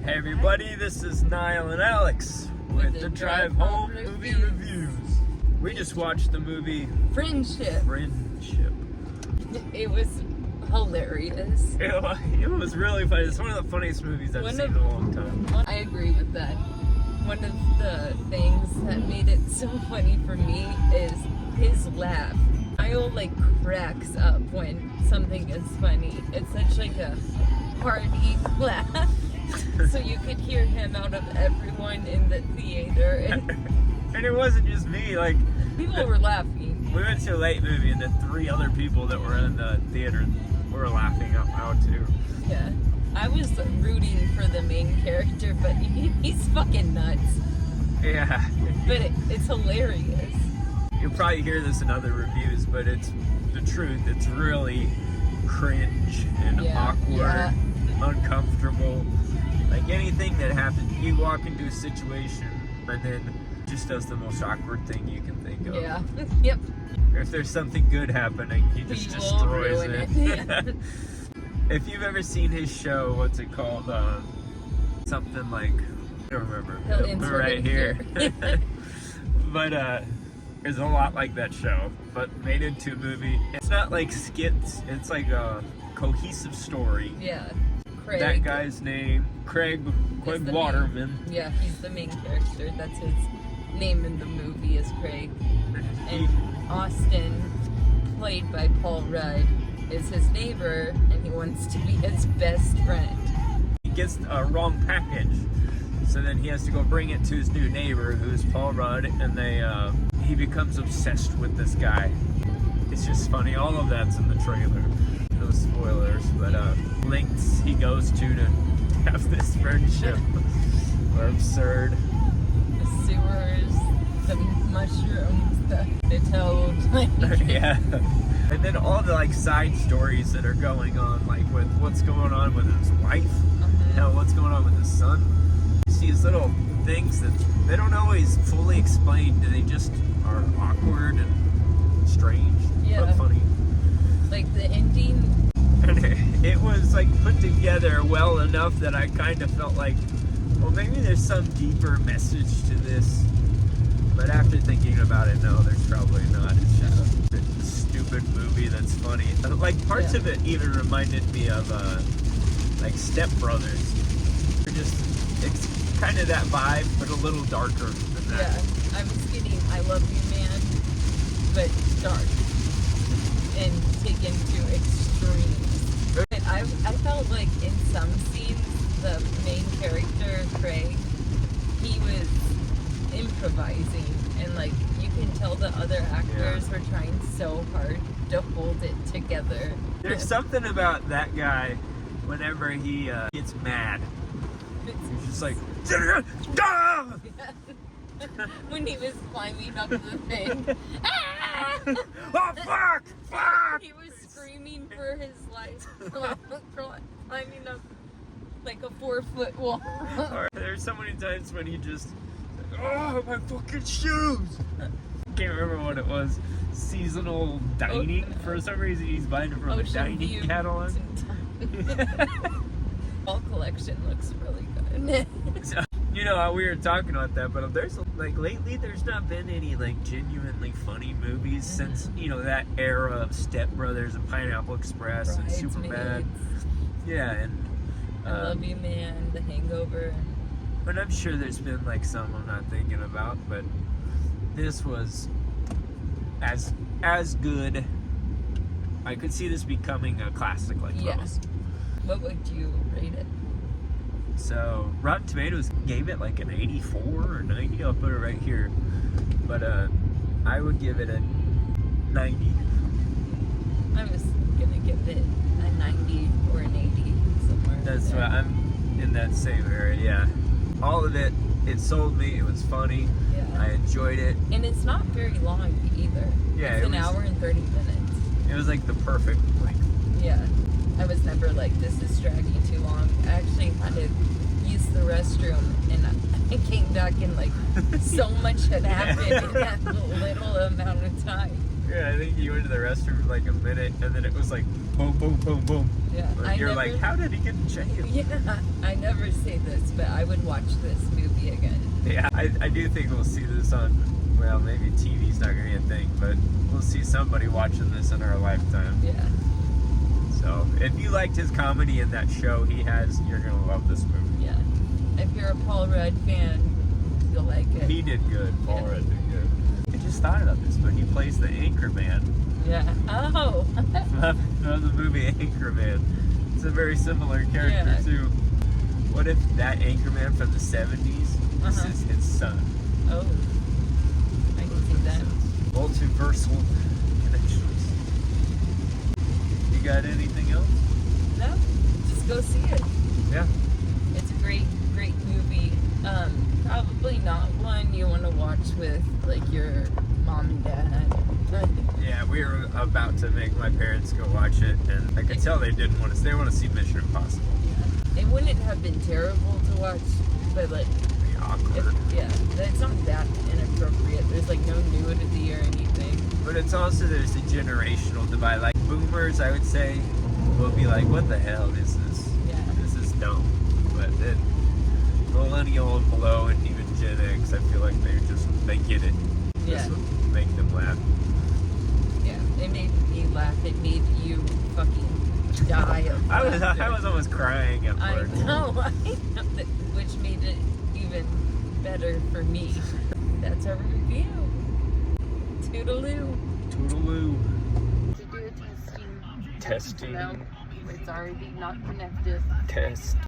Hey everybody, this is Niall and Alex with the Drive Home Movie Reviews. We just watched the movie Friendship. It was hilarious. It was really funny. It's one of the funniest movies I've seen in a long time. I agree with that. One of the things that made it so funny for me is his laugh. Niall cracks up when something is funny. It's such a hearty laugh. So you could hear him out of everyone in the theater. And it wasn't just me, people were laughing. We went to a late movie and the three other people that were in the theater were laughing out loud too. Yeah. I was rooting for the main character, but he's fucking nuts. Yeah. But it's hilarious. You'll probably hear this in other reviews, but it's the truth. It's really cringe and awkward, uncomfortable. Like anything that happens, you walk into a situation and then just does the most awkward thing you can think of. Yeah. Yep. If there's something good happening, he just destroys it. Yeah. If you've ever seen his show, what's it called? Something like, I don't remember. He'll Right here. But there's a lot like that show, but made into a movie. It's not like skits. It's like a cohesive story. Yeah. Craig. That guy's name, Craig Waterman. Yeah, he's the main character. That's his name in the movie is Craig. And Austin, played by Paul Rudd, is his neighbor, and he wants to be his best friend. He gets a wrong package, so then he has to go bring it to his new neighbor, who's Paul Rudd, and he becomes obsessed with this guy. It's just funny. All of that's in the trailer. No spoilers, but lengths he goes to have this friendship are absurd. The sewers, the mushrooms, the toad. Yeah. And then all the side stories that are going on, with what's going on with his wife, what's going on with his son. You see these little things that they don't always fully explain. They just are awkward and strange, but funny. Like the ending. And it was put together well enough that I kind of felt like, well, maybe there's some deeper message to this. But after thinking about it, no, there's probably not. It's just a stupid movie that's funny. Parts of it even reminded me of Step Brothers. It's kind of that vibe, but a little darker than that. Yeah, I was getting I Love You Man, but dark and taken to extremes. But I felt like in some scenes, the main character, Craig, he was improvising, and you can tell the other actors were trying so hard to hold it together. There's something about that guy whenever he gets mad. He's just like, ah! When he was climbing up the thing. Ah! Oh, fuck! He was screaming for his life, climbing up a 4-foot wall. There's so many times when he just, oh, my fucking shoes! Can't remember what it was. Seasonal dining. For some reason, he's buying it from a dining catalog. All collection looks really good. So, we were talking about that, but there's lately there's not been any genuinely funny movies since that era of Step Brothers and Pineapple Express and Superbad. Yeah, and I Love You Man, The Hangover. And I'm sure there's been some I'm not thinking about, but this was as good. I could see this becoming a classic those. What would you rate it? So Rotten Tomatoes gave it an 84 or 90. I'll put it right here, but I would give it a 90. I was gonna give it a 90 or an 80 somewhere. That's why I'm in that same area. Yeah, all of it sold me. It was funny. Yeah. I enjoyed it, and it's not very long either. Yeah, it's an hour and 30 minutes. It was the perfect length. Yeah. I was never this is dragging too long. I actually had to use the restroom, and I came back and so much had happened in that little amount of time. Yeah, I think you went to the restroom for like a minute, and then it was like boom, boom, boom, boom. Yeah, But you're like, how did he get in jail? Yeah, I never say this, but I would watch this movie again. Yeah, I do think we'll see this on, well, maybe TV's not going to be a thing, but we'll see somebody watching this in our lifetime. Yeah. So, if you liked his comedy in that show he has, you're going to love this movie. Yeah. If you're a Paul Rudd fan, you'll like it. He did good. Paul Yeah. Rudd did good. I just thought about this, but he plays the Anchorman Yeah. Oh. from the movie Anchorman. It's a very similar character, Yeah. too. What if that Anchorman from the 70s, this Uh-huh. is his son? Oh. I can see that. Multiversal connections. You got anything else? No, just go see it. Yeah. It's a great, great movie. Probably not one you want to watch with like your mom and dad. Yeah, we were about to make my parents go watch it, and I could tell they didn't want to. They want to see Mission Impossible. It wouldn't have been terrible to watch, but like, It'd be awkward. it's not that inappropriate. There's like no nudity or anything. But it's also, there's a generational divide. Like boomers, I would say, will be like, what the hell is this? Yeah. This is dumb. But then millennial and below, and even Gen X, I feel like they get it. Yeah. This will make them laugh. Yeah. It made me laugh. It made you fucking die of laughter. I was almost crying at I parts. know, which made it even better for me. That's our review. Toodaloo. Toodaloo. To do a testing. Testing. No, it's already not connected. Test.